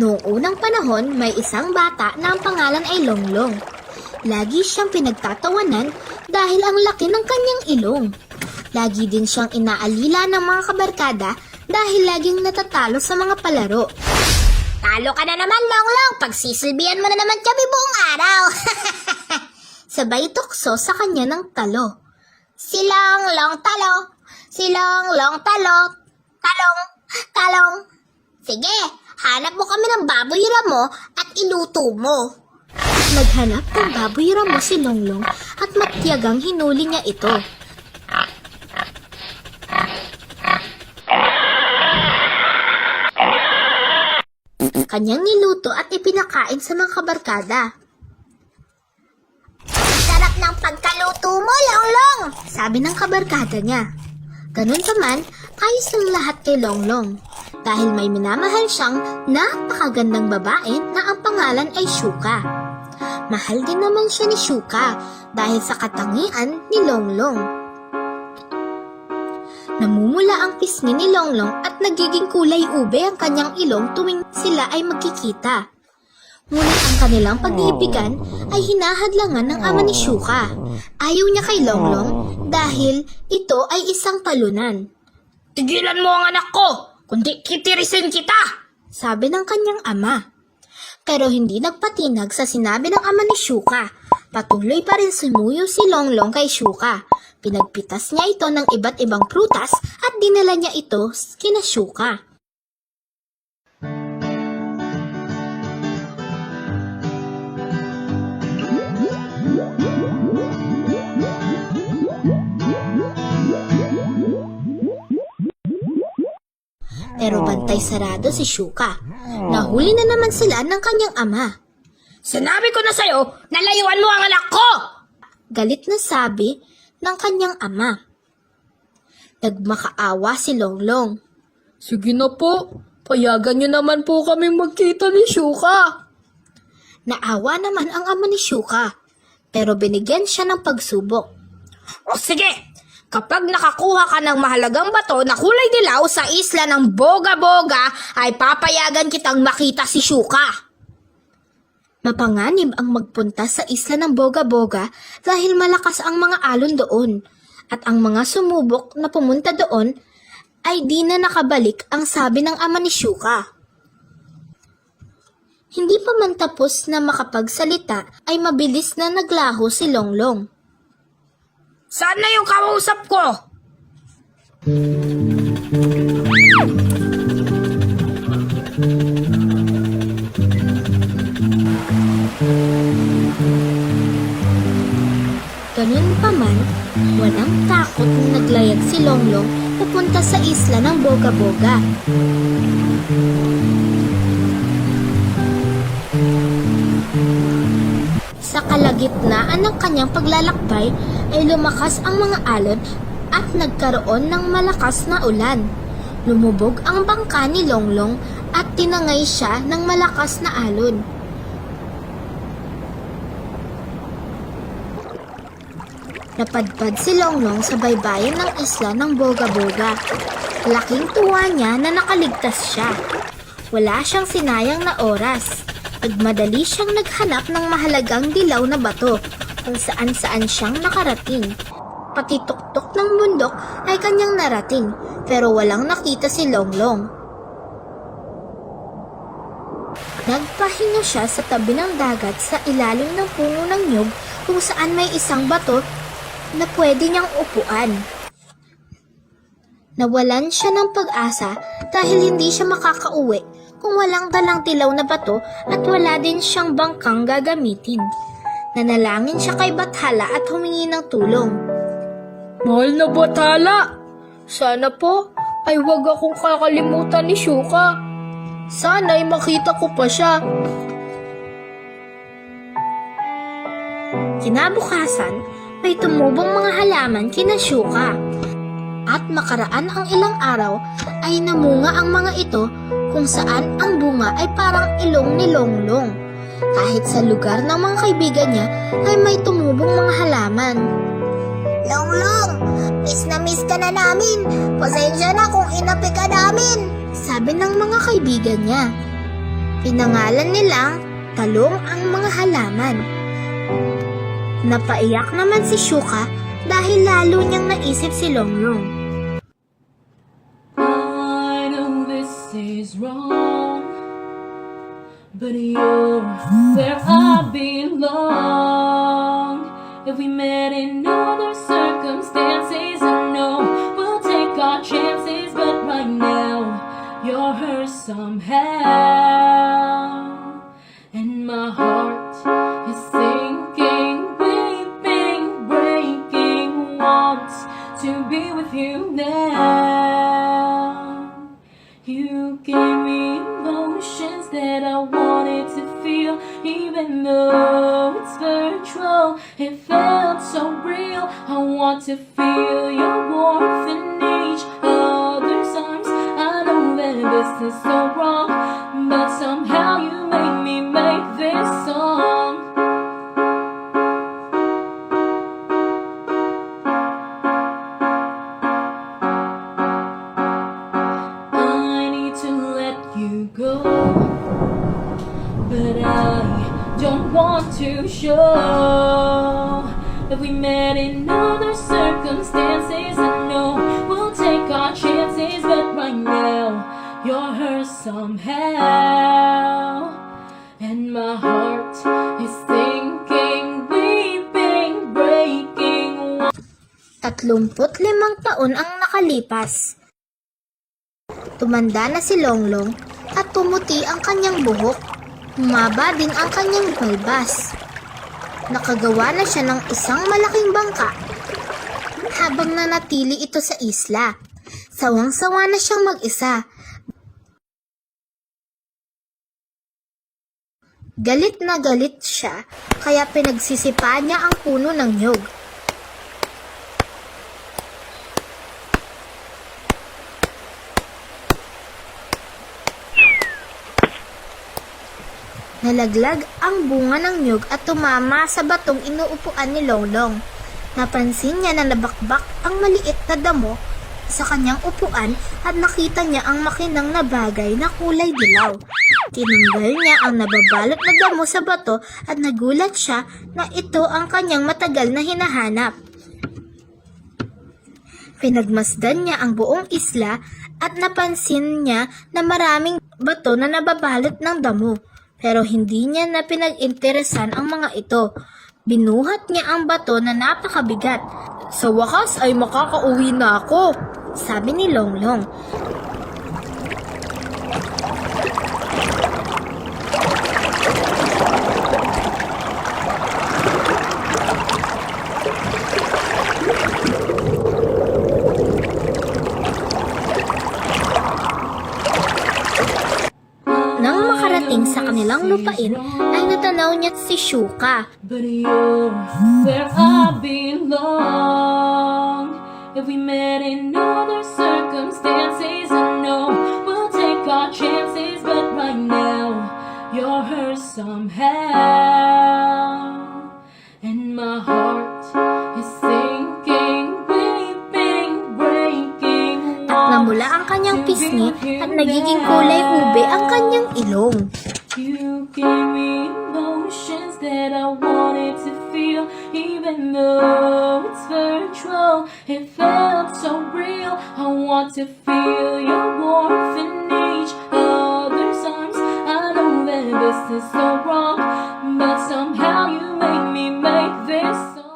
Noong unang panahon, may isang bata na ang pangalan ay Longlong. Lagi siyang pinagtatawanan dahil ang laki ng kanyang ilong. Lagi din siyang inaalila ng mga kabarkada dahil laging natatalo sa mga palaro. Talo ka na naman, Longlong! Pagsisilbihan mo na naman kami buong araw! Sabay tukso sa kanya ng talo. Si Longlong talo! Si Longlong talo! Talong! Talong! Sige, hanap mo kami ng baboy ramo at iluto mo. Naghanap ng baboy ramo si Longlong at matyagang hinuli niya ito. Kanyang niluto at ipinakain sa mga kabarkada. Sarap ng pagkaluto mo, Longlong! Sabi ng kabarkada niya. Ganun pa man, ayos ang lahat kay Longlong. Dahil may minamahal siyang napakagandang babae na ang pangalan ay Shuka. Mahal din naman siya ni Shuka dahil sa katangian ni Longlong. Namumula ang pisngi ni Longlong at nagiging kulay ube ang kanyang ilong tuwing sila ay magkikita. Ngunit ang kanilang pag-iibigan ay hinahadlangan ng ama ni Shuka. Ayaw niya kay Longlong dahil ito ay isang talunan. Tigilan mo ang anak ko, kundi kitirisin kita! Sabi ng kanyang ama. Pero hindi nagpatinag sa sinabi ng ama ni Shuka. Patuloy pa rin sumuyo si Longlong kay Shuka. Pinagpitas niya ito ng iba't ibang prutas at dinala niya ito kina Shuka. Pero bantay sarado si Shuka. Nahuli na naman sila ng kanyang ama. Sinabi ko na sa'yo, nalayuan mo ang anak ko! Galit na sabi ng kanyang ama. Nagmakaawa si Longlong. Sige na po, payagan niyo naman po kaming magkita ni Shuka. Naawa naman ang ama ni Shuka, pero binigyan siya ng pagsubok. O sige, kapag nakakuha ka ng mahalagang bato na kulay dilaw sa isla ng Boga-Boga, ay papayagan kitang makita si Shuka. Mapanganib ang magpunta sa isla ng Boga-Boga dahil malakas ang mga alon doon at ang mga sumubok na pumunta doon ay di na nakabalik ang sabi ng ama ni Shuka. Hindi pa man tapos na makapagsalita ay mabilis na naglaho si Longlong. Saan na yung kausap ko? Ganun pa man, walang takot na naglayag si Longlong pupunta sa isla ng Boga-Boga. Sa kalagitnaan ng kanyang paglalakbay ay lumakas ang mga alon at nagkaroon ng malakas na ulan. Lumubog ang bangka ni Longlong at tinangay siya ng malakas na alon. Napadpad si Longlong sa baybayin ng isla ng Boga-Boga. Laking tuwa niya na nakaligtas siya. Wala siyang sinayang na oras. Nagmadali siyang naghanap ng mahalagang dilaw na bato kung saan-saan siyang nakarating. Pati tuktok ng bundok ay kanyang narating pero walang nakita si Longlong. Nagpahinga siya sa tabi ng dagat sa ilalim ng puno ng nyug kung saan may isang bato na pwede niyang upuan. Nawalan siya ng pag-asa dahil hindi siya makakauwi kung walang dalang dilaw na bato at wala din siyang bangkang gagamitin. Nanalangin siya kay Bathala at humingi ng tulong. Mahal na Bathala, sana po ay huwag akong kakalimutan ni Shuka. Sana ay makita ko pa siya. Kinabukasan, may tumubong mga halaman kina Shuka. At makaraan ang ilang araw ay namunga ang mga ito kung saan ang bunga ay parang ilong ni Longlong. Kahit sa lugar ng mga kaibigan niya ay may tumubong mga halaman. Longlong, miss ka na namin. Pasensya na kung inapi ka namin. Sabi ng mga kaibigan niya. Pinangalan nilang Talong ang mga halaman. Napaiyak naman si Shuka dahil lalo niyang naisip si Longlong. I know this is wrong, but you're where I belong. If we met in other circumstances, I know we'll take our chances, but right now you're her somehow. And my heart is sinking, weeping, breaking, wants to be with you now. You gave me emotions that I wanted to feel, even though it's virtual, it felt so real. I want to feel your warmth in each other's arms. I know that this is so wrong, but somehow you made me make this song. I need to let you go, but I don't want to show that we met in other circumstances. I know we'll take our chances, but right now you're her somehow. And my heart is thinking, weeping, breaking. 35 taon ang nakalipas. Tumanda na si Longlong at pumuti ang kanyang buhok. Humaba din ang kanyang balbas. Nakagawa na siya ng isang malaking bangka. Habang nanatili ito sa isla, sawang-sawa na siyang mag-isa. Galit na galit siya, kaya pinagsisipa niya ang puno ng nyog. Nalaglag ang bunga ng nyug at tumama sa batong inuupuan ni Longlong. Napansin niya na nabakbak ang maliit na damo sa kanyang upuan at nakita niya ang makinang na bagay na kulay dilaw. Tinanggal niya ang nababalot na damo sa bato at nagulat siya na ito ang kanyang matagal na hinahanap. Pinagmasdan niya ang buong isla at napansin niya na maraming bato na nababalot ng damo. Pero hindi niya na pinag-interesan ang mga ito. Binuhat niya ang bato na napakabigat. Sa wakas ay makakauwi na ako, sabi ni Longlong. Nang makarating sa kanilang lupain, ay natanaw niya si Shuka. but you're where I belong. If we met in other circumstances, I know we'll take our chances, but right now you're her somehow. And my heart is sinking, weeping, breaking. At namula ang kanyang pisngi at nagiging kulay ube ang kanyang ilong. You gave me emotions that I wanted to feel, even though it's virtual, it felt so real. I want to feel your warmth in each other's arms. I know that this is so wrong, but somehow